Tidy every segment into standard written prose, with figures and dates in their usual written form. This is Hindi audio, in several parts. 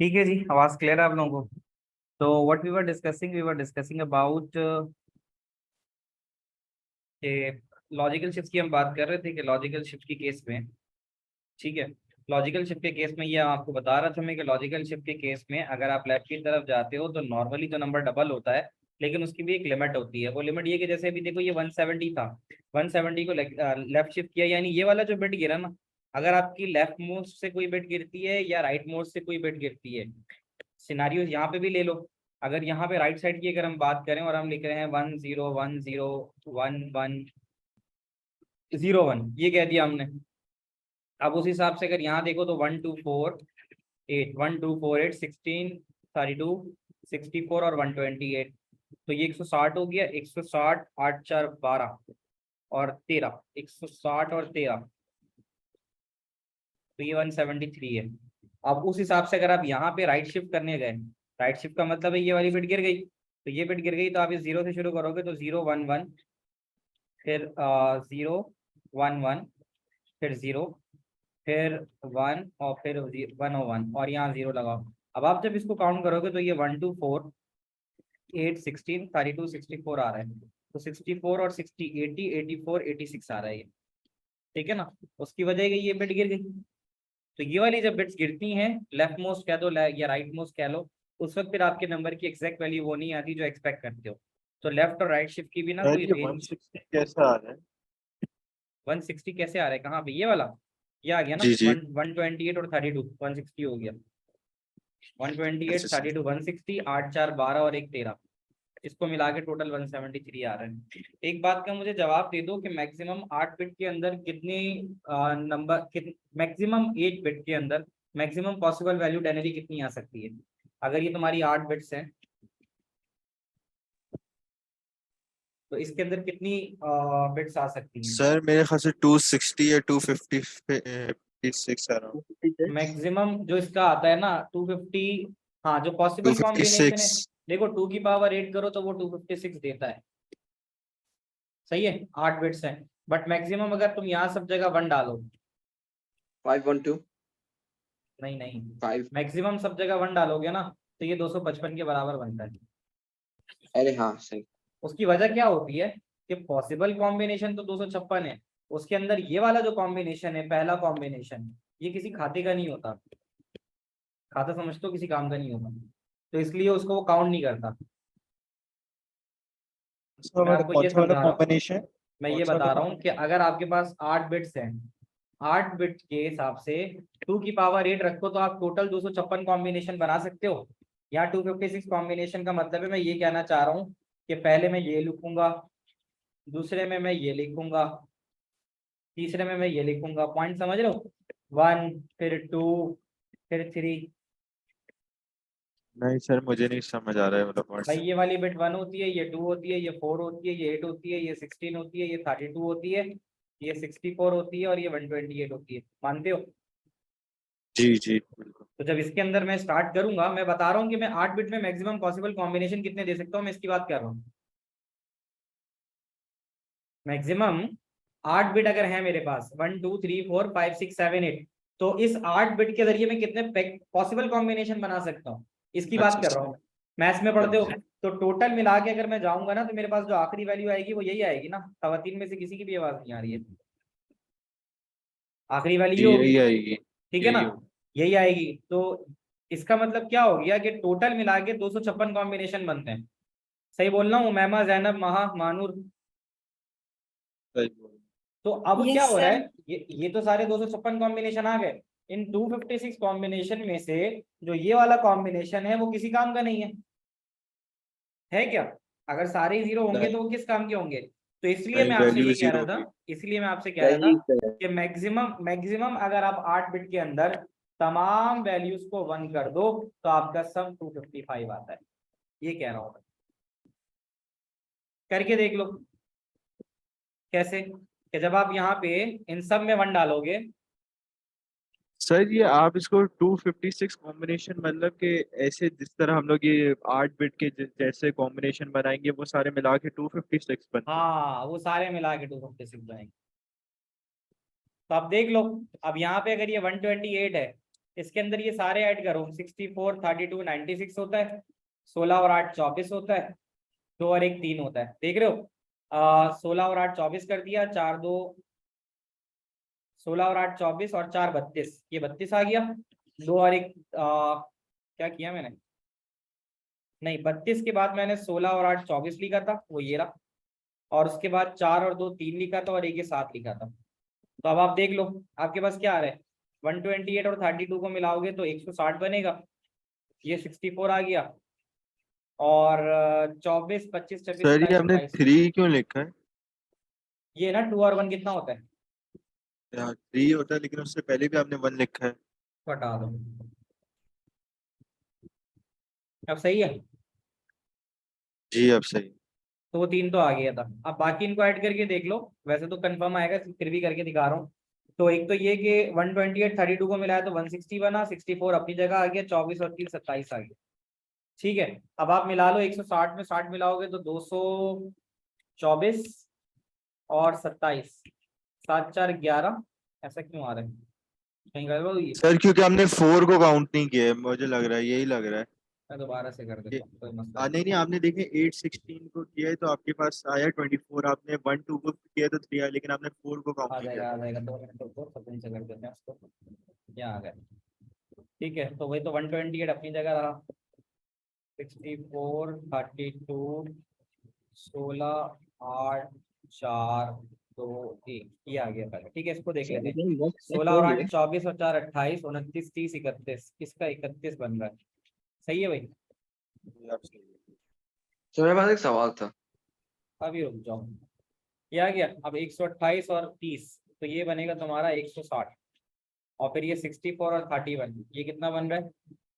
ठीक है जी, आवाज क्लियर है आप लोगों को। तो what we were discussing about logical shift की हम बात कर रहे थे कि लॉजिकल शिफ्ट की केस में, ठीक है। लॉजिकल शिफ्ट के केस में ये आपको बता रहा था मैं कि लॉजिकल शिफ्ट के केस में अगर आप लेफ्ट की तरफ जाते हो तो नॉर्मली तो नंबर डबल होता है, लेकिन उसकी भी एक लिमिट होती है। वो लिमिट ये कि जैसे अभी देखो ये 170 था, 170 को लेफ्ट शिफ्ट किया, यानी ये वाला जो बिट गिरा ना, अगर आपकी लेफ्ट मोस्ट से कोई बिट गिरती है या राइट मोस्ट से कोई बिट गिरती है, सिनारियो यहाँ पे भी ले लो। अगर यहाँ पे राइट साइड की अगर हम बात करें और हम लिख रहे हैं 10101101 ये कह दिया हमने। अब उस हिसाब से अगर यहाँ देखो तो 1248 16 32 64 और 128, तो ये 160 हो गया। 160 8 4 12 और 13, 160 और 13, तो ये 173 है। अब उस हिसाब से अगर आप यहाँ पे राइट शिफ्ट करने गए, राइट शिफ्ट का मतलब है ये वाली बिट गिर गई, तो ये बिट गिर गई तो आप इस जीरो से शुरू करोगे तो 011, फिर 011, फिर 0, फिर 1 और फिर 101 और यहाँ 0 लगाओ। अब आप जब इसको काउंट करोगे तो ये 124 8 16 32 64 आ रहा है, तो 64 और 60 80 84 86 आ रहा है ये, ठीक है ना। उसकी वजह है कि ये बिट गिर गई। तो ये वाली जब बिट्स गिरती हैं, लेफ्ट मोस्ट कह दो या राइट मोस्ट कह लो, उस वक्त फिर आपके नंबर की एग्जैक्ट वैल्यू वो नहीं आती जो एक्सपेक्ट करते हो। तो लेफ्ट और राइट शिफ्ट की भी ना सर कोई ये रेंज। 160 कैसे आ रहा है? 160 कैसे आ रहा है, कहाँ पे, ये वाला, ये आ गया ना, जी जी। 128 और 32, 160 हो गया। 128 अच्छा 32 160 8 4 12 और एक 13, इसको मिला के टोटल 173 आ रहा है। एक बात का मुझे जवाब दे दो कि मैक्सिमम 8 बिट के अंदर कितने नंबर, मैक्सिमम 8 बिट के अंदर मैक्सिमम पॉसिबल वैल्यू डेनरी कितनी आ सकती है। अगर ये तुम्हारी 8 बिट्स हैं तो इसके अंदर कितनी बिट्स आ सकती हैं। सर, मेरे ख्याल से 260 या 256 आ रहा हूँ। मैक्सिमम जो इसका आता है ना 250, हाँ जो पॉसिबल कॉम्बिनेशन है, 256। देखो 2 की पावर 8 करो तो वो 256 देता है, सही है, 8 बिट्स हैं। बट मैक्सिमम अगर तुम यहाँ सब जगह 1 डालो, 512 नहीं नहीं, 5। मैक्सिमम सब जगह 1 डालोगे ना तो ये 255 के बराबर बनता है। अरे हाँ सही। उसकी वजह क्या होती है कि पॉसिबल कॉम्बिनेशन तो 256 है, उसके अंदर ये वाला जो कॉम्बिनेशन है, पहला कॉम्बिनेशन, ये किसी खाते का नहीं होता। खाता समझते हो, किसी काम का नहीं होता, तो इसलिए उसको वो काउंट नहीं करता। मैं आपको कौन ये सा वाला समझा रहा हूँ, कॉम्बिनेशन? मैं कौन ये सा वाला बता रहा हूँ कि कॉम्बिनेशन? अगर आपके पास 8 बिट्स हैं, 8 बिट के हिसाब से 2 की पावर 8 रखो तो आप टोटल 256 कॉम्बिनेशन बना सकते हो। यहाँ 256 कॉम्बिनेशन का मतलब है, मैं ये कहना चाह रहा हूँ कि पहले मैं ये लिखूंगा, दूसरे में मैं ये लिखूंगा, तीसरे में मैं ये लिखूंगा, पॉइंट समझ रहे हो, 1 फिर 2 फिर 3। नहीं सर, मुझे नहीं समझ आ रहा है मतलब भाई वर्ड्स। ये वाली बिट 1 होती है, ये 2 होती है, ये 4 होती है, ये 8 होती है, ये 16 होती है, ये 32 होती है, ये 64 होती है और ये 128 होती है, मानते हो। जी जी बिल्कुल। तो जब इसके अंदर मैं स्टार्ट करूंगा, मैं बता रहा हूँ कि मैं 8 बिट में मैक्सिमम पॉसिबल कॉम्बिनेशन कितने दे सकता हूँ, मैं इसकी बात कर रहा हूँ। मैक्सिमम 8 बिट अगर है मेरे पास, 1 2 3 4 5 6 7 8, तो इस 8 बिट के जरिए मैं कितने पॉसिबल कॉम्बिनेशन बना सकता हूँ, इसकी बात अच्छा कर अच्छा। रहा हूँ। मैथ्स में पढ़ते हो, समझे। तो टोटल मिला के अगर मैं जाऊंगा ना तो मेरे पास जो आखिरी वैल्यू आएगी वो यही आएगी ना। खवातीन में से किसी की भी आवाज नहीं आ रही है, आखिरी वैल्यू जी ये होगी, यही आएगी। ठीक है ना, यही होगी। यही आएगी। तो इसका मतलब क्या हो गया कि टोटल मिला के 256 कॉम्बिनेशन बनते हैं। सही बोल रहा हूँ, उमैमा, जैनब, महा, मानूर। सही बोल। तो अब क्या यस हो रहा सर। है, ये तो सारे 256 कॉम्बिनेशन आ गए। इन 256 कॉम्बिनेशन में से जो ये वाला कॉम्बिनेशन है वो किसी काम का नहीं है क्या। अगर सारे जीरो होंगे तो नहीं वो किस काम के होंगे। तो इसलिए नहीं, मैं आपसे वैल्यू ये कह जीरो रहा था, होगी। इसलिए मैं आपसे कह रहा था सही सर। कि मैक्सिमम मैक्सिमम अगर आप 8 बिट के अंदर तमाम वैल्यूज को 1 कर दो तो आपका सम 255 आता है, ये कह रहा हूं मैं। करके देख लो कैसे, कि जब आप यहाँ पे इन सब में 1 डालोगे। सर ये आप इसको 256 कॉम्बिनेशन मतलब कि ऐसे जिस तरह हम लोग ये 8 बिट के जैसे कॉम्बिनेशन बनाएंगे वो सारे मिला के 256 बनते हैं। हाँ वो सारे मिला के 256 बनेंगे। तो अब देख लो, अब यहाँ पे अगर ये 128 है इसके अंदर ये सारे ऐड करो, 64, 32, 96 होता है, 16 और 8 24 होता है, 2 और 1 3 होता है, देख रहे हो। 16 और 8 24 कर दिया, 4 2 16 और 8 24 और 4 32, ये 32 आ गया। 2 और 1 क्या किया मैंने, नहीं 32 के बाद मैंने 16 और 8 24 लिखा था, वो ये रहा, और उसके बाद 4 और 2 3 लिखा था, और 1 7 लिखा था। तो अब आप देख लो आपके पास क्या आ रहा है, 128 और 32 को मिलाओगे तो 160 बनेगा, ये 64 आ गया, और 24 25 26 सर ये 27 आपने 28, 3 क्यों लिखा है? ये ना 2 और 1 कितना होता है, यहाँ 3 होता है, लेकिन उससे पहले भी आपने 1 लिखा है। हटा दो। अब सही है, जी अब सही। तो वो 3 तो आ गया था। अब बाकी इनको ऐड करके देख लो, वैसे तो कंफर्म आएगा, फिर भी करके दिखा रहा हूँ। तो एक तो ये कि 128 32 को मिलाया तो 160 बना, 64 अपनी जगह आ गया, 24 और 3 27 आ गया, ठीक है। अब आप मिला लो, 160 में 60 मिलाओगे तो 224 और 27, 7 4 11, ऐसा क्यों आ रहा है, कहीं गड़बड़ हुई है। सर क्योंकि हमने 4 को काउंट नहीं किया है, मुझे लग रहा है, यही लग रहा है। मैं दोबारा से कर ये देता हूँ, कोई मसला नहीं नहीं, आपने देखे 8 16 को किया है तो आपके पास आया 24, आपने 1 2 को किया तो 3 आया, लेकिन आपने 4 को काउंट आ नहीं किया जाएगा, आ था। जाएगा, 2 मिनट रुको, सपने से कर देते हैं उसको, यहाँ आ गया, ठीक है। तो वही तो 128 अपनी जगह रहा, 64 32 16 8 4 2 1, ये आ गया पहले, ठीक है। इसको देख लेते हैं, 16 और 8 24 और 4 28 29 30 31, इसका 31 बन रहा है, सही है भाई। जी, आप सही है। तो मेरे पास एक सवाल था। अभी रुक जाओ, ये आ गया। अब 128 और 30, तो ये बनेगा तुम्हारा 160, और फिर ये 64 और 31, ये कितना बन रहा है,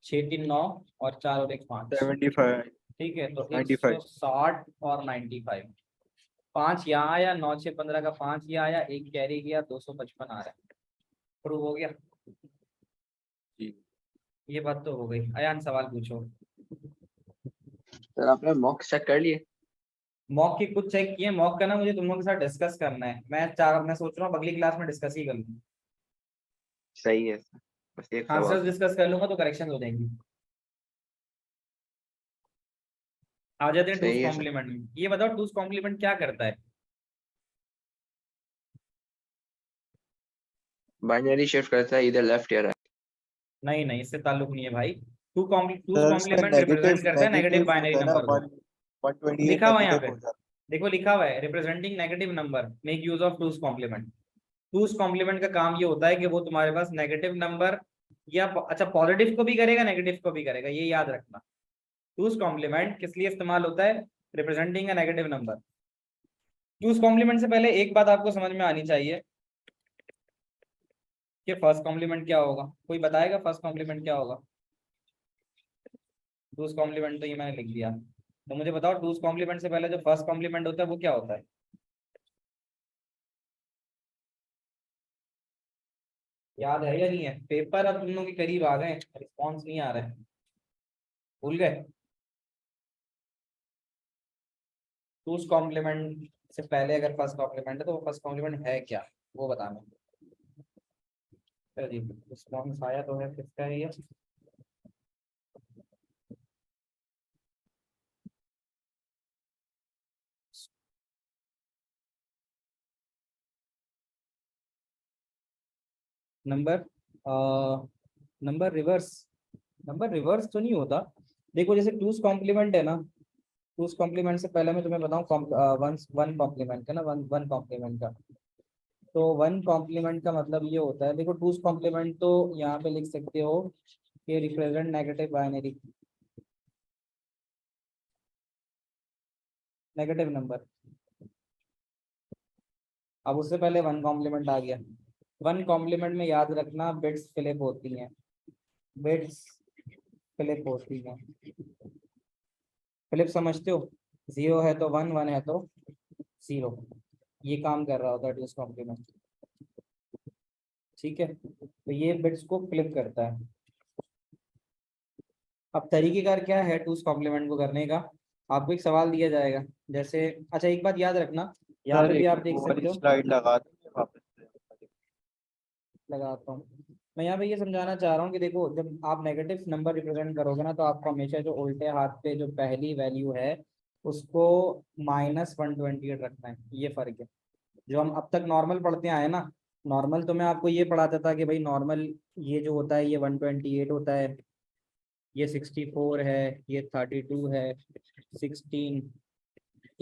6 3 9 और 4 और 1 5, 75 ठीक है। तो 95 160 और 95, 5 यहाँ आया, 9 6 15 का 5 ये आया, एक कैरी गया, 255 आ रहा है, प्रूव हो गया। जी। ये बात तो हो गई। अयान सवाल पूछो। सर आपने मॉक्स चेक कर लिए? मॉक की कुछ चेक किए, मॉक का ना मुझे तुम लोगों के साथ डिस्कस करना है, मैं सोच रहा हूँ अगली क्लास में डिस्कस ही कर लूँ, सही है सर, बस एक सवाल आंसर्स था। डिस्कस कर लूंगा तो करेक्शन हो जाएंगी। आ जाते हैं टूस सही है सर। कॉम्प्लीमेंट में। ये बताओ टूस कॉम्प्लीमेंट क्या करता है। बाइनरी शिफ्ट करता है इधर लेफ्ट या राइट। नहीं नहीं, इससे ताल्लुक नहीं है भाई। टूस सर उसका कॉम्प्लीमेंट नेगेटिव रिप्रेजेंट करता है नेगेटिव नेगेटिव बाइनरी होता है ना, नंबर को। 128 लिखा हुआ है यहाँ नेगेटिव पे, हो जाता देखो लिखा हुआ है, representing negative number make use of two's complement. Two's complement का काम ये होता है कि वो तुम्हारे पास नेगेटिव नंबर या अच्छा पॉजिटिव को भी करेगा नेगेटिव को भी करेगा, ये याद रखना। टूस कॉम्प्लीमेंट किस लिए इस्तेमाल होता है, representing a negative number. Two's complement से पहले एक बात आपको समझ में आनी चाहिए कि फर्स्ट कॉम्प्लीमेंट क्या होगा, कोई बताएगा फर्स्ट कॉम्प्लीमेंट क्या होगा। टूस कॉम्प्लीमेंट तो ये मैंने लिख दिया, तो मुझे बताओ टूस कॉम्प्लीमेंट से पहले जो फर्स्ट कॉम्प्लीमेंट होता है वो क्या होता है। याद है या नहीं है, पेपर अब तुम लोग के करीब आ गए, रिस्पॉन्स नहीं आ रहा है, भूल गए। टूस कॉम्प्लीमेंट से पहले अगर फर्स्ट कॉम्प्लीमेंट है तो वो फर्स्ट कॉम्प्लीमेंट है क्या, वो बताना। चलिए रिस्पॉन्स आया तो है, किसका है ये। Number number reverse, number reverse तो नहीं होता। देखो जैसे टूस कॉम्प्लीमेंट है ना, टूस कॉम्प्लीमेंट से पहले मैं तुम्हें बताऊं वन वन कॉम्प्लीमेंट का ना, वन वन कॉम्प्लीमेंट का। तो वन कॉम्प्लीमेंट का मतलब ये होता है, देखो टूस कॉम्प्लीमेंट तो यहाँ पे लिख सकते हो कि represent negative binary, negative number. अब उससे पहले वन कॉम्प्लीमेंट आ गया। वन कॉम्प्लीमेंट में याद रखना बिट्स फ्लिप होती हैं, बिट्स फ्लिप होती हैं। फ्लिप समझते हो, 0 है तो 1, 1 है तो 0, ये काम कर रहा होता है टूस कॉम्प्लीमेंट, ठीक है। तो ये बिट्स को फ्लिप करता है। अब तरीकेकार क्या है टूस कॉम्प्लीमेंट को करने का, आपको एक सवाल दिया जाएगा, जैसे अच्छा एक बात याद रखना, है। यहाँ सर पे भी एक आप देख वो सकते वाली हो, स्लाइड लगा देंगे वापस से। लगाता हूँ मैं यहाँ पे ये समझाना चाह रहा हूँ कि देखो जब आप नेगेटिव नंबर रिप्रेजेंट करोगे ना तो आपको हमेशा जो उल्टे हाथ पे जो पहली वैल्यू है उसको -128 रखना है, ये फर्क है। जो हम अब तक नॉर्मल पढ़ते आए ना, नॉर्मल तो मैं आपको ये पढ़ाता था कि भाई नॉर्मल ये जो होता है ये 128 होता है, ये 64 है, ये 32 है, 16,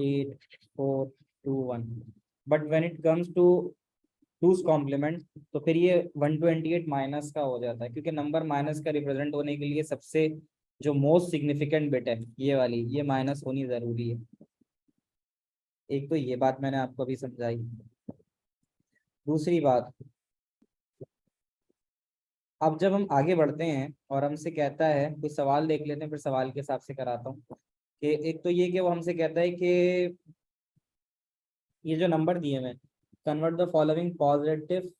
8, 4, 2, 1। But when it comes to two's complement तो फिर ये 128 माइनस का हो जाता है, क्योंकि नंबर माइनस का रिप्रेजेंट होने के लिए सबसे जो मोस्ट सिग्निफिकेंट बिट है ये वाली, ये माइनस होनी जरूरी है। एक तो ये बात मैंने आपको अभी समझाई। दूसरी बात, अब जब हम आगे बढ़ते हैं और हमसे कहता है, कोई सवाल देख लेते हैं फिर सवाल के हिसाब से कराता हूँ। कि एक तो ये कि वो हमसे कहता है कि ये जो नंबर दिए हुए, convert the following positive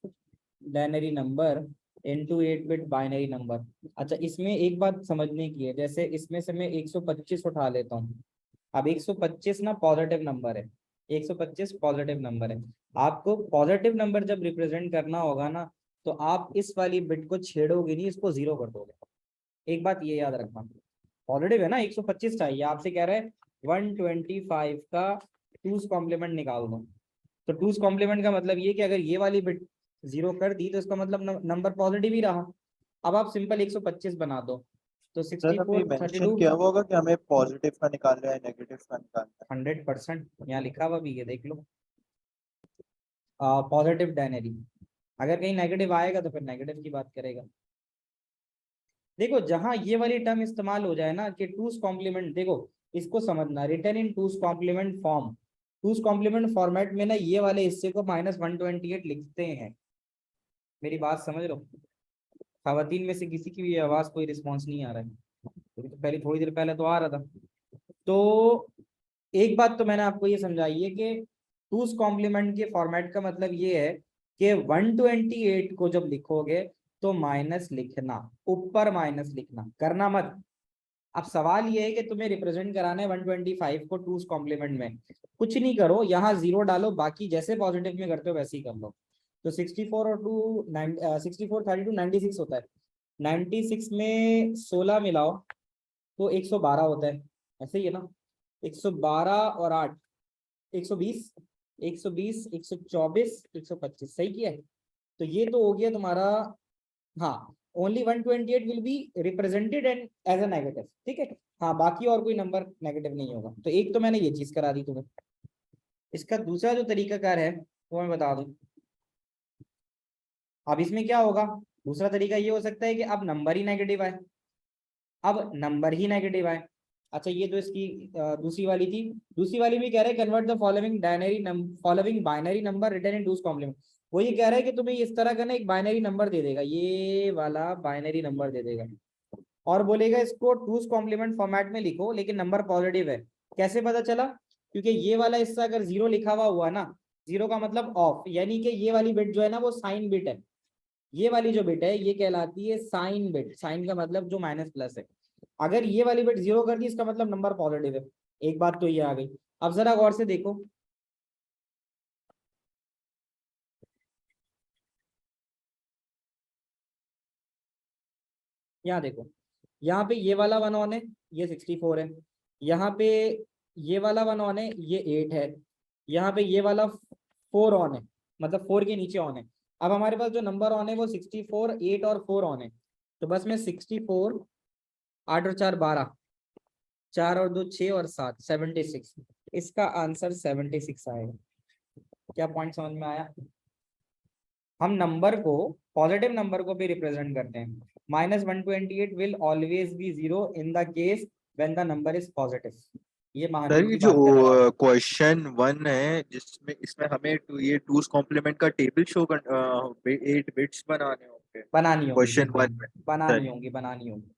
binary number into 8 bit binary number. अच्छा, इसमें एक बात समझने की है, जैसे इसमें से मैं 125 उठा लेता हूँ। अब 125 ना पॉजिटिव नंबर है, 125 पॉजिटिव नंबर है। आपको पॉजिटिव नंबर जब रिप्रेजेंट करना होगा ना तो आप इस वाली बिट को छेड़ोगे नहीं, इसको 0 कर दोगे। एक बात ये याद रखना, पॉजिटिव है ना, 125 चाहिए, आपसे कह रहे हैं 125 का टूस कॉम्प्लीमेंट निकाल दो। तो टूस कॉम्प्लीमेंट का मतलब ये कि अगर ये वाली बिट 0 कर दी तो इसका मतलब नंबर पॉजिटिव ही रहा। अब आप सिंपल 125 बना दो, तो सर हमें 64, मेंशन 32, किया हुआ होगा कि हमें पॉजिटिव का निकालना है नेगेटिव का निकालना 100% यहाँ लिखा हुआ भी है, देख लो। पॉजिटिव डायनरी, अगर कहीं नेगेटिव आएगा तो फिर नेगेटिव की बात करेगा। देखो जहां ये वाली टर्म इस्तेमाल हो जाए ना कि टूस कॉम्प्लीमेंट, देखो इसको समझना, return in two's complement form, टूस complement format में ना ये वाले हिस्से को -128 लिखते हैं। मेरी बात समझ लो, खवातीन में से किसी की भी आवाज कोई रिस्पॉन्स नहीं आ रहा है, तो पहले थोड़ी देर पहले तो आ रहा था। तो एक बात तो मैंने आपको ये समझाई है कि टूस कॉम्प्लीमेंट के फॉर्मेट का मतलब ये है कि 128 को जब लिखोगे तो माइनस लिखना, ऊपर माइनस लिखना, करना मत। अब सवाल ये है कि तुम्हें रिप्रेजेंट कराना है 125 को टूस कॉम्प्लीमेंट में, कुछ नहीं करो, यहाँ 0 डालो, बाकी जैसे पॉजिटिव में करते हो वैसे ही कर लो। तो 64 और 64, 32, 96 होता है, 96 में 16 मिलाओ तो 112 होता है, ऐसे ही है ना। 112 और 8, 120, 120, 124, 125, सही किया है। तो ये तो हो गया तुम्हारा, हाँ, only 128 will be represented and as a negative, ठीक है। हाँ, बाकी और कोई नंबर नेगेटिव नहीं होगा। तो एक तो मैंने ये चीज करा दी तुम्हें। इसका दूसरा जो तरीकाकार है वो मैं बता दूं। अब इसमें क्या होगा, दूसरा तरीका ये हो सकता है कि अब नंबर ही नेगेटिव आए, अब नंबर ही नेगेटिव आए। अच्छा, ये तो इसकी दूसरी वाली थी। दूसरी वाली भी कह रहे हैं convert the following binary number written in two's complement. वो ये कह रहा है कि तुम्हें इस तरह का ना एक बाइनरी नंबर दे देगा, ये वाला बाइनरी नंबर दे देगा, और बोलेगा इसको टूस कॉम्प्लीमेंट फॉर्मेट में लिखो लेकिन नंबर पॉजिटिव है। कैसे पता चला, क्योंकि ये वाला हिस्सा अगर 0 लिखा हुआ ना, 0 का मतलब ऑफ, यानी कि ये वाली बिट जो है ना वो साइन बिट है। ये वाली जो बिट है ये कहलाती है साइन बिट, साइन का मतलब जो माइनस प्लस है। अगर ये वाली बिट 0 कर दी इसका मतलब नंबर पॉजिटिव है। एक बात तो ये आ गई। अब जरा गौर से देखो, यहाँ देखो, यहाँ पे ये वाला 1 ऑन है, ये 64 है। यहाँ पे ये वाला 1 ऑन है, ये 8 है। यहाँ पे ये वाला 4 ऑन है, मतलब 4 के नीचे ऑन है। अब हमारे पास जो नंबर ऑन है वो 64, 8 और 4 ऑन है। तो बस मैं 64, 8 और 4 12, 4 और 2 6 और 7 76, इसका आंसर 76 आएगा। क्या पॉइंट समझ में आया। हम नंबर को, पॉजिटिव नंबर को भी रिप्रेजेंट करते हैं। -128 will always be 0 in the case when the number is positive. ये सर महावीर ये की जो बात कर रहा हूँ। क्वेश्चन 1 है जिसमें इसमें हमें ये टूस कॉम्प्लीमेंट का टेबल शो कर 8 बिट्स बनाने होंगे बनानी होगी, क्वेश्चन बिल्कुल 1 में। सर बनानी होगी, बनानी होगी।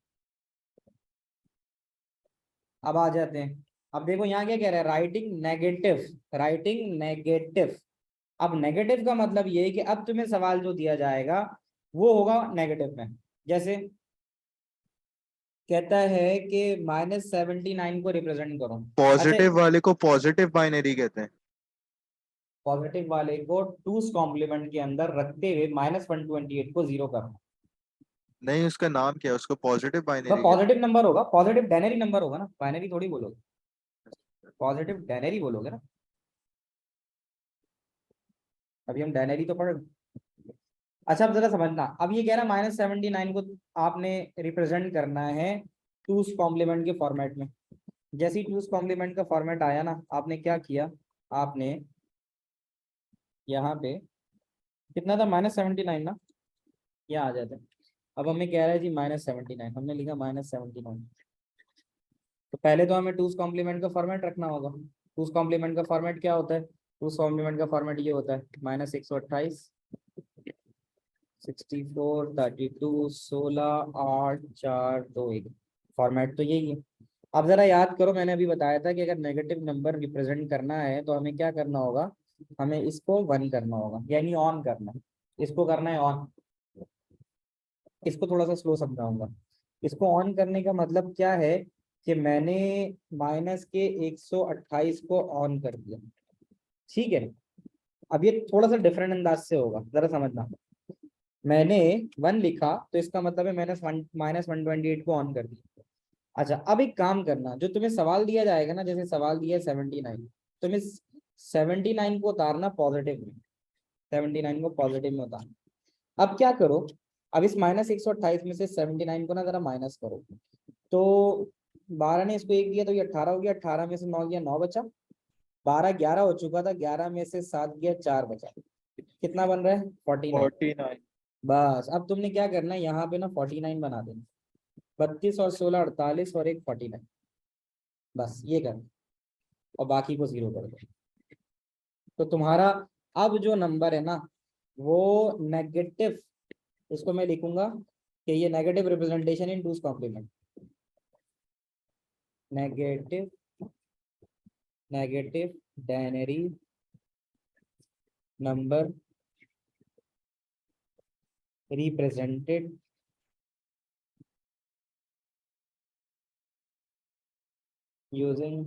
अब आ जाते हैं, अब देखो यहाँ क्या कह रहा है, राइटिंग नेगेटिव, राइटिंग नेगेटिव। अब नेगेटिव का मतलब ये है कि अब तुम्हें सवाल जो दिया जाएगा वो होगा नेगेटिव में। जैसे कहता है कि -79 को रिप्रेजेंट करो। अच्छा, पॉजिटिव वाले को पॉजिटिव बाइनरी कहते हैं। पॉजिटिव वाले को टूस कॉम्प्लीमेंट के अंदर रखते हुए -128 को 0 करना। नहीं, उसका नाम क्या है? उसको पॉजिटिव तो बाइनरी पॉजिटिव नंबर होगा, पॉजिटिव डायनरी नंबर होगा ना, बाइनरी थोड़ी बोलोगे, पॉजिटिव डायनरी बोलोगे ना। अभी हम डायनरी तो पढ़। अच्छा अब जरा समझना, अब ये कह रहा -79 को आपने रिप्रेजेंट करना है टूस कॉम्प्लीमेंट के फॉर्मेट में। जैसे ही टूस कॉम्प्लीमेंट का फॉर्मेट आया ना, आपने क्या किया, आपने यहाँ पे कितना था -79 ना, यहाँ आ जाते हैं। अब हमें कह रहा है जी -79, हमने लिखा -79। तो पहले तो हमें टूस कॉम्प्लीमेंट का फॉर्मेट रखना होगा। टूस कॉम्प्लीमेंट का फॉर्मेट क्या होता है? टूस कॉम्प्लीमेंट का फॉर्मेट ये होता है -128 64 32 16 8 4 2 1। फॉर्मेट तो यही है। अब जरा याद करो, मैंने अभी बताया था कि अगर नेगेटिव नंबर रिप्रेजेंट करना है तो हमें क्या करना होगा, हमें इसको 1 करना होगा, यानी ऑन करना है। इसको करना है ऑन। इसको थोड़ा सा स्लो समझाऊंगा। इसको ऑन करने का मतलब क्या है कि मैंने माइनस के 128 को ऑन कर दिया, ठीक है। अब ये थोड़ा सा डिफरेंट अंदाज से होगा, जरा समझना। मैंने 1 लिखा तो इसका मतलब है मैंने -128 को ऑन कर दिया। अच्छा अब एक काम करना, जो तुम्हें सवाल दिया जाएगा ना, जैसे सवाल दिया है 79, तुम्हें 79 को उतारना पॉजिटिव में, 79 को पॉजिटिव में उतारना। अब क्या करो, अब इस -128 में से 79 को ना जरा माइनस करो। तो 12 ने इसको 1 दिया तो ये 18 हो गया, 18 में से 9 गया, 9 बचा। 12 11 हो चुका था, 11 में से 7 गया, 4 बचा। कितना बन रहा है? 49। 49। बस अब तुमने क्या करना है, यहाँ पे ना 49 बना देना। 32 और 16 48 और एक 49, बस ये करना, और बाकी को 0 कर दो। तो तुम्हारा अब जो नंबर है ना, वो नेगेटिव, इसको मैं लिखूंगा कि ये negative representation in two's complement, negative negative binary number represented using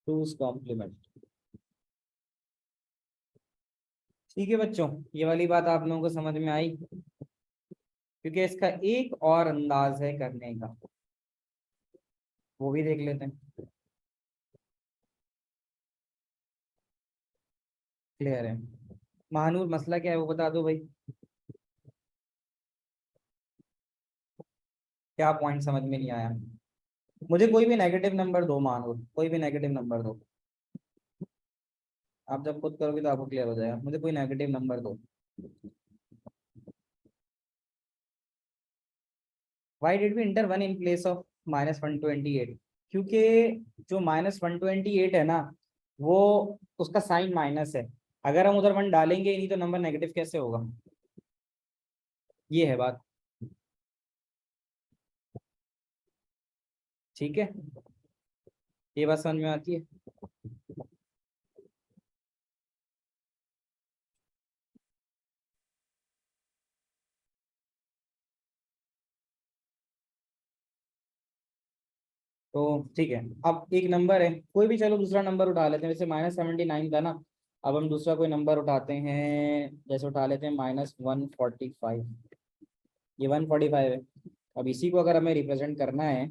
two's complement. ठीक है बच्चों, ये वाली बात आप लोगों को समझ में आई? क्योंकि इसका एक और अंदाज है करने का, वो भी देख लेते हैं। क्लियर है? महानूर मसला क्या है वो बता दो भाई, क्या पॉइंट समझ में नहीं आया? मुझे कोई भी नेगेटिव नंबर दो महानूर, कोई भी नेगेटिव नंबर दो। आप जब खुद करोगे तो आपको क्लियर हो जाएगा। मुझे कोई नेगेटिव नंबर दो। Why did we enter 1 in place of -128? क्योंकि जो -128 है ना, वो उसका साइन माइनस है। अगर हम उधर 1 डालेंगे ही नहीं तो नंबर नेगेटिव कैसे होगा? ये है बात, ठीक है। ये बात समझ में आती है? तो ठीक है, अब एक नंबर है कोई भी, चलो दूसरा नंबर उठा लेते हैं। वैसे -79 था ना, अब हम दूसरा कोई नंबर उठाते हैं, जैसे उठा लेते हैं -145। ये 145 है। अब इसी को अगर हमें रिप्रेजेंट करना है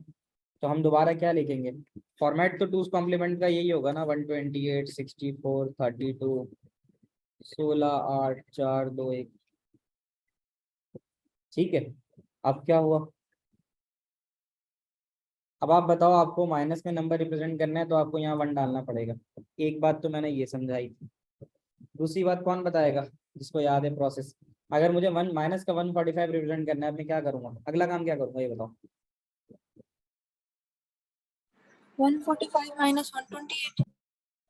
तो हम दोबारा क्या लिखेंगे? फॉर्मेट तो टूस कॉम्प्लीमेंट का यही होगा ना, 128 64 32 16 8 4 2 1। ठीक है, अब क्या हुआ? अब आप बताओ, आपको माइनस में नंबर रिप्रेजेंट करना है तो आपको यहाँ 1 डालना पड़ेगा। एक बात तो मैंने ये समझाई थी। दूसरी बात कौन बताएगा जिसको याद है प्रोसेस? अगर मुझे माइनस का 145 रिप्रेजेंट करना है, मैं क्या करूंगा? अगला काम क्या करूंगा ये बताओ? 145 minus 128.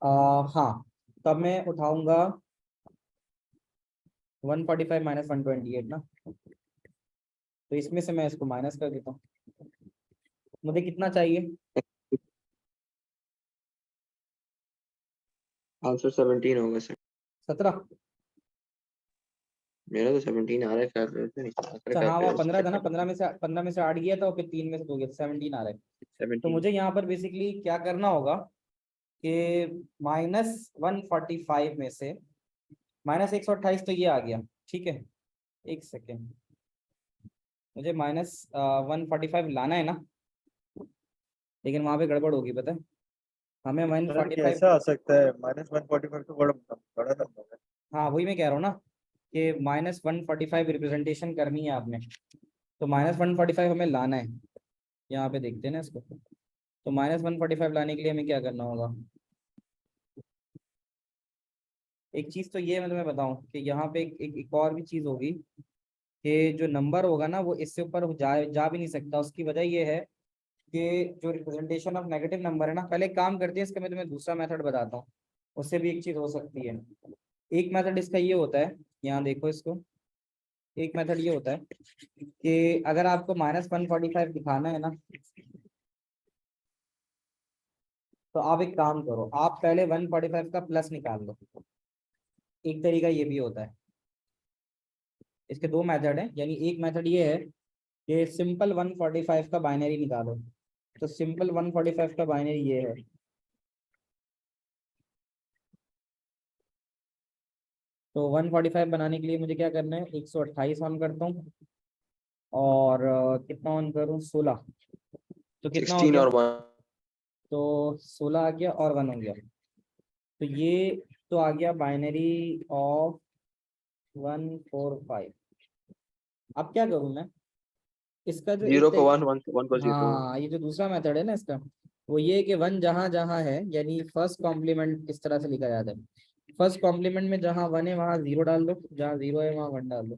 हाँ, तब मैं उठाऊंगा 145 माइनस 128 ना, तो इसमें से मैं इसको माइनस कर देता हूँ। मुझे कितना चाहिए? आंसर 17 होगा सर। 17? मेरा तो 17 आ रहा है, अच्छा हाँ, वो 15 था ना, 15 में से 8 गया था और फिर 3 में से 2 गया, 17 आ रहा है। तो 17। मुझे यहाँ पर बेसिकली क्या करना होगा कि -145 में से -128 तो ये आ गया, ठीक है। एक सेकेंड, मुझे -145 लाना है ना, लेकिन वहां पे गड़बड़ होगी पता है हमें। सर 145, कैसा आ सकता है -145 तो बड़ा नंबर है। हाँ वही मैं कह रहा हूँ ना कि -145 रिप्रेजेंटेशन करनी है आपने, तो -145 हमें लाना है। यहाँ पे देखते हैं ना इसको, तो -145 लाने के लिए हमें क्या करना होगा। एक चीज तो ये मैं तुम्हें बताऊं कि यहाँ पे एक और भी चीज होगी कि जो नंबर होगा ना वो इससे ऊपर जा भी नहीं सकता। उसकी वजह ये है कि जो रिप्रेजेंटेशन ऑफ नेगेटिव नंबर है ना, पहले एक काम करते हैं इसका मैं तुम्हें दूसरा मेथड बताता हूँ, उससे भी एक चीज हो सकती है। एक मेथड इसका ये होता है, यहाँ देखो इसको, एक मेथड ये होता है कि अगर आपको -145 दिखाना है ना, तो आप एक काम करो, आप पहले 145 का प्लस निकाल लो। एक तरीका ये भी होता है, इसके दो मेथड हैं, यानी एक मेथड ये है कि सिंपल 145 का बाइनरी निकालो। तो सिंपल 145 का बाइनरी ये है, तो 145 बनाने के लिए मुझे क्या करना है, 128 ऑन करता हूँ और कितना ऑन करूँ, 16, तो कितना हो 16 गया, और 1। तो 16 आ गया और 1 हो गया। तो ये तो आ गया बाइनरी ऑफ 145। अब क्या करूँ मैं, इसका जो 0 एक को 1, 1 को 0। हाँ ये जो दूसरा मेथड है ना इसका, वो ये है कि 1 जहाँ जहाँ है, यानी फर्स्ट कॉम्प्लीमेंट इस तरह से लिखा जाता है, फर्स्ट कॉम्प्लीमेंट में जहाँ 1 है वहाँ 0 डाल दो, जहाँ 0 है वहाँ 1 डाल दो।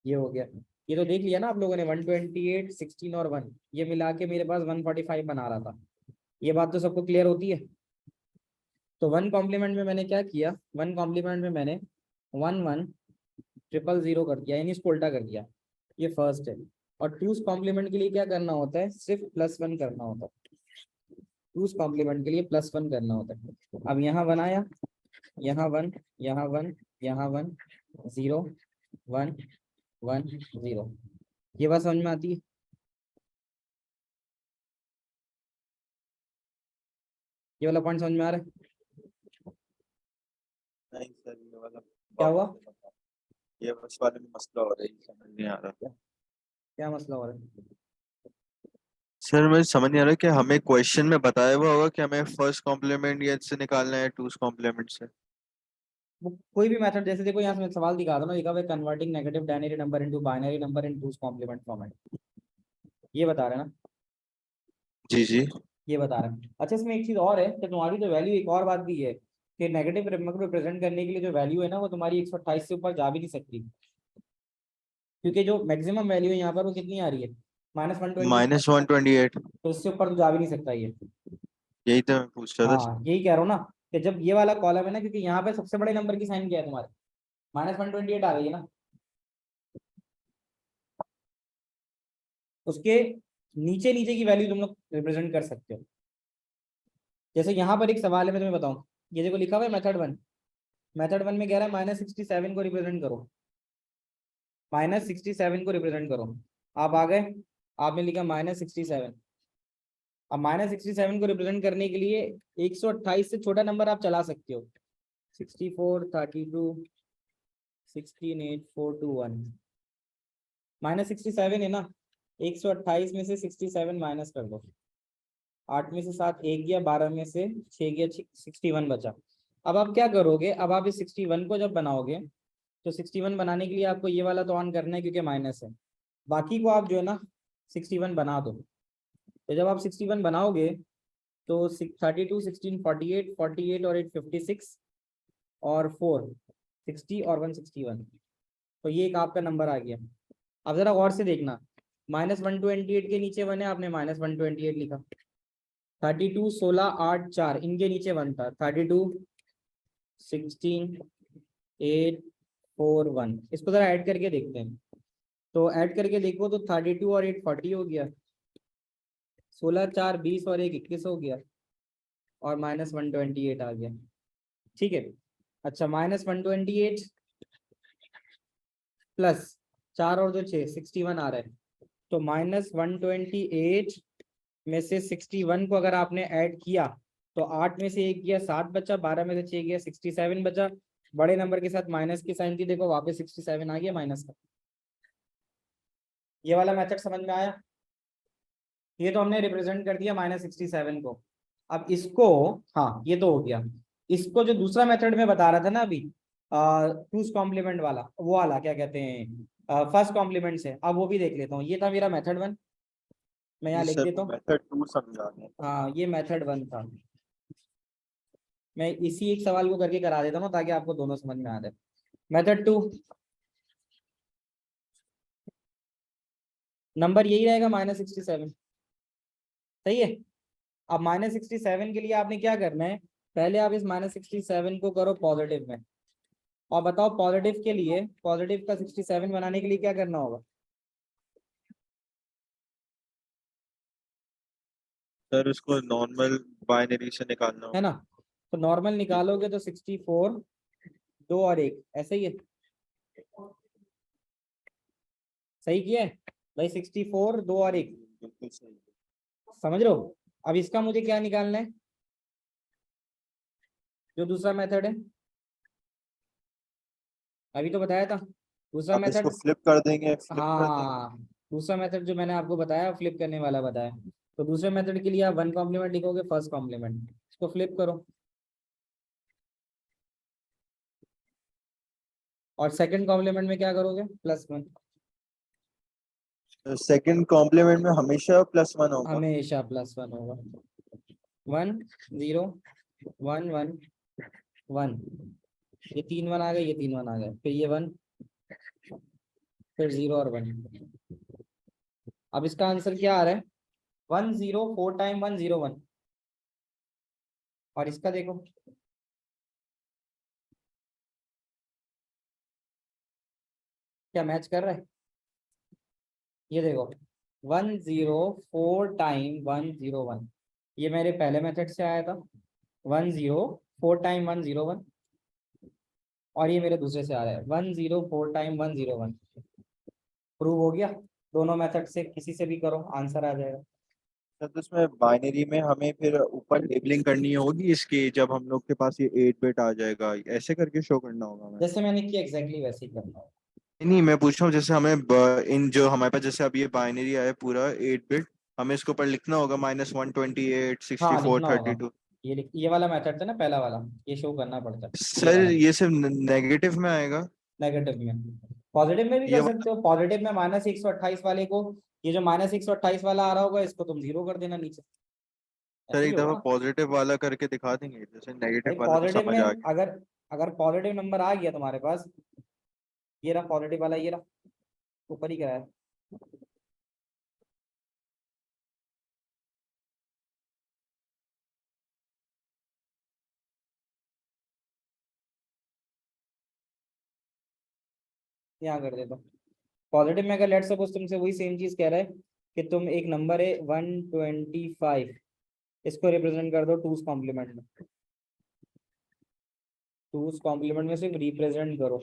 ये हो गया। ये तो देख लिया ना आप लोगों ने, 128, 16 और 1 ये मिला के मेरे पास 145 बना रहा था। ये बात तो सबको क्लियर होती है। तो 1 कॉम्प्लीमेंट में मैंने क्या किया, 1 कॉम्प्लीमेंट में मैंने 1100 कर दिया, यानी इसको उल्टा कर दिया, ये फर्स्ट है। और 2's कॉम्प्लीमेंट के लिए क्या करना होता है, सिर्फ +1 करना होता है। 2's कॉम्प्लीमेंट के लिए +1 करना होता है। अब यहाँ बनाया, यहाँ 1, यहाँ 1, यहाँ 1, 0, 1, 1, 0। ये बात समझ में आती है। ये वाला पॉइंट समझ में आ रहा है। नहीं सर ये वाला क्या हुआ, ये बस वाले में मसला हो रहा है, समझ नहीं आ रहा। क्या मसला हो रहा है। सर मुझे समझ नहीं आ रहा कि हमें क्वेश्चन में बताया हुआ होगा कि हमें फर्स्ट कॉम्प्लीमेंट या से निकालना है टूस कॉम्प्लीमेंट से। वो कोई भी मेथड, जैसे देखो यहाँ से मैं सवाल दिखा दो ना, लिखा हुआ है converting negative binary number into binary number in 2's complement format, ये बता रहे हैं ना, जी जी। ये बता रहे हैं। अच्छा इसमें एक चीज और है कि तुम्हारी जो वैल्यू, एक और बात भी है कि नेगेटिव नंबर को रिप्रेजेंट करने के लिए जो वैल्यू है ना, वो तुम्हारी 128 से ऊपर जा भी नहीं सकती, क्योंकि जो मैक्सिमम वैल्यू है यहाँ पर वो कितनी आ रही है, -128। -128। तो इससे ऊपर तो जा भी नहीं सकता ये। यही तो मैं पूछ रहा था सर। हाँ यही कह रहा हूँ ना, कि जब ये वाला कॉलम है ना, क्योंकि यहाँ पे सबसे बड़े नंबर की साइन क्या है तुम्हारे, -128 आ गई है ना, उसके नीचे नीचे की वैल्यू तुम लोग रिप्रेजेंट कर सकते हो। जैसे यहाँ पर एक सवाल है, मैं तुम्हें बताऊं, ये देखो लिखा हुआ है मेथड 1, मेथड 1 में कह रहा है -67 को रिप्रेजेंट करो, -67 को रिप्रेजेंट करो। आप आ गए, आपने लिखा -67। अब -67 को रिप्रेजेंट करने के लिए 128 से छोटा नंबर आप चला सकते हो, 64, 32, 16, 8, 4, 2, 1। -67 है ना, 128 में से 67 माइनस कर दो, 8 में से 7 1 गया, 12 में से 6 गया, 61 बचा। अब आप क्या करोगे, अब आप इस 61 को जब बनाओगे, तो 61 बनाने के लिए आपको ये वाला तो ऑन करना है क्योंकि माइनस है, बाकी को आप जो है ना 61 बना दो। तो जब आप 61 बनाओगे तो 32, 16, 48, 48 और 8 56 और 4 60 और 1 61, तो ये एक आपका नंबर आ गया। अब जरा गौर से देखना, -128 के नीचे 1 है, आपने -128 लिखा, 32, 16, 8, 4 इनके नीचे 1 था, 32, 16, 8, 4, 1। इसको जरा ऐड करके देखते हैं, तो ऐड करके देखो तो 32 और 8 40 हो गया, 16, 4 20 और 1 21 हो गया, और -128 आ गया। ठीक है, अच्छा -128 प्लस 4 और 2 6 61 आ रहा है। तो -128 में से 61 को अगर आपने ऐड किया तो 8 में से 1 गया, 7 बचा, 12 में से 6 गया, 67 बचा, बड़े नंबर के साथ माइनस की साइन थी, देखो वापस 67 आ गया माइनस का। ये वाला मेथड समझ में आया? ये तो हमने रिप्रेजेंट कर दिया -67 को। अब इसको, हाँ ये तो हो गया। इसको जो दूसरा मेथड में बता रहा था ना अभी, टूस कॉम्प्लीमेंट वाला, वो वाला क्या कहते हैं, फर्स्ट कॉम्प्लीमेंट से, अब वो भी देख लेता हूँ। ये था मेरा मेथड 1, मैं यहाँ जी लिख सर, देता वो हूँ। मेथड 2 समझा दें। हाँ ये मेथड 1 था। मैं इसी एक सवाल को करके करा देता हूँ ताकि आपको दोनों समझ में आ जाए। मेथड 2 नंबर यही रहेगा -67, सही है। अब -67 के लिए आपने क्या करना है, पहले आप इस -67 को करो पॉजिटिव में, और बताओ पॉजिटिव के लिए, पॉजिटिव का 67 बनाने के लिए क्या करना होगा। सर उसको नॉर्मल बाइनरी से निकालना है होगा। ना, तो नॉर्मल निकालोगे तो 64 2 और 1, ऐसे ही है, सही किया है भाई। 64 2 और 1, बिल्कुल सही। समझ रहे हो। अब इसका मुझे क्या निकालना है, जो दूसरा मेथड है, अभी तो बताया था दूसरा अब इसको मेथड। फ्लिप कर देंगे, फ्लिप कर देंगे। हाँ दूसरा मेथड जो मैंने आपको बताया, फ्लिप करने वाला बताया। तो दूसरे मेथड के लिए आप 1 कॉम्प्लीमेंट लिखोगे, फर्स्ट कॉम्प्लीमेंट, इसको फ्लिप करो। और सेकंड कॉम्प्लीमेंट में क्या करोगे, +1, सेकंड कॉम्प्लीमेंट में हमेशा +1 होगा। हमेशा +1 होगा। 1 0 1 1 1, ये 3 1 आ गए, ये 3 1 आ गए, फिर ये 1, फिर 0 और 1। अब इसका आंसर क्या आ रहा है, 1 0 4 टाइम 1 0 1। और इसका देखो, क्या मैच कर रहा है, ये देखो 1 0 4 टाइम 1 0 1, ये मेरे पहले मेथड से आया था। 1 0 4 टाइम 1 0 1, और ये मेरे दूसरे से आ रहा है 1 0 4 टाइम 1 0 1। प्रूव हो गया, दोनों मेथड से किसी से भी करो आंसर आ जाएगा। सर तो इसमें बाइनरी में हमें फिर ऊपर लेबलिंग करनी होगी इसकी, जब हम लोग के पास ये 8 बिट आ जाएगा ऐसे करके शो करना होगा हमें। जैसे मैंने किया एग्जैक्टली वैसे ही करना होगा। नहीं, मैं पूछ रहा हूँ जैसे हमें इन जो हमारे पास जैसे अब ये बाइनरी आया पूरा 8 बिट, हमें इसके ऊपर लिखना होगा -128 हाँ 64 लिखना होगा, 32। ये वाला मेथड था ना पहला वाला, ये शो करना पड़ता है, ये सर वाला ये सिर्फ नेगेटिव में आएगा? नेगेटिव में। पॉजिटिव में भी ये कर वाला सकते हो, पॉजिटिव में -128 वाले को, ये जो -128 वाला आ रहा होगा इसको तुम 0 कर देना नीचे, सर ऐसे ही एक दफा होगा। पॉजिटिव वाला करके दिखा देंगे, जैसे नेगेटिव भाई वाला तो पॉजिटिव समझ में आ गया। अगर, अगर पॉजिटिव नंबर आ गया तुम्हारे पास, ये रहा पॉजिटिव वाला, ये रहा ऊपर ही कराया, यहाँ कर देता हूँ। पॉजिटिव में अगर लेट सपोज तुमसे वही सेम चीज कह रहा है कि तुम एक नंबर है 125, इसको रिप्रेजेंट कर दो टूस कॉम्प्लीमेंट में, टूस कॉम्प्लीमेंट में सिर्फ रिप्रेजेंट करो।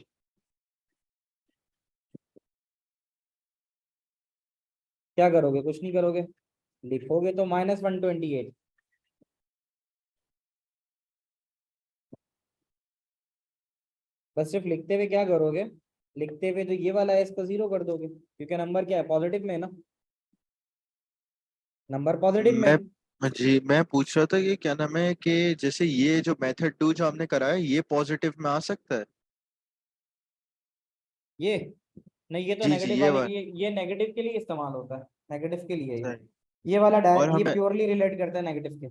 क्या करोगे, कुछ नहीं करोगे, लिखोगे तो -128, बस सिर्फ लिखते हुए क्या करोगे, लिखते हुए जो ये वाला है इसको 0 कर दोगे, क्योंकि नंबर क्या है, पॉजिटिव में है ना, नंबर पॉजिटिव में है। मैं पूछ रहा था ये क्या नाम है कि जैसे ये जो मेथड 2 जो हमने कराया ये पॉजिटिव में आ सकता है? ये नहीं, ये तो जी जी, नेगेटिव ये वाले बात ये नेगेटिव के लिए इस्तेमाल होता है, नेगेटिव के लिए सही। ये वाला और ये हमें प्योरली रिलेट करता है नेगेटिव के।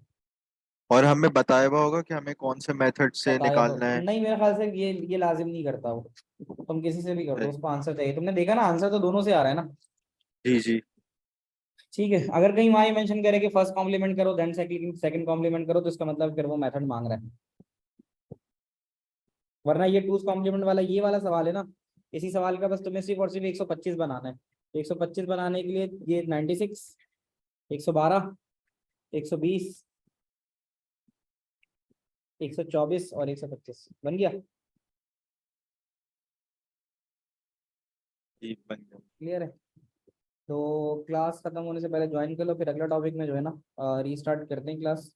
और हमें बताया हुआ होगा कि हमें कौन से मेथड से बताया हो निकालना है। नहीं, मेरे ख्याल से ये लाजिम नहीं करता वो, तुम किसी से भी कर दो, सही। उसको आंसर चाहिए, तुमने देखा ना आंसर तो दोनों से आ रहा है ना। जी जी। ठीक है, अगर कहीं वहां मेंशन करे कि फर्स्ट कॉम्प्लीमेंट करो देन सेकंड कॉम्प्लीमेंट करो, तो इसका मतलब फिर वो मेथड मांग रहा है, वरना ये टूज कॉम्प्लीमेंट वाला ये वाला सवाल है ना, इसी सवाल का बस तुम्हें सिर्फ और सिर्फ 125 बनाना है। तो 125 बनाने के लिए ये 96 112 120 124 और 125 बन गया। जी बन गया। क्लियर है। तो क्लास खत्म होने से पहले ज्वाइन कर लो, फिर अगला टॉपिक में जो है ना रीस्टार्ट करते हैं क्लास।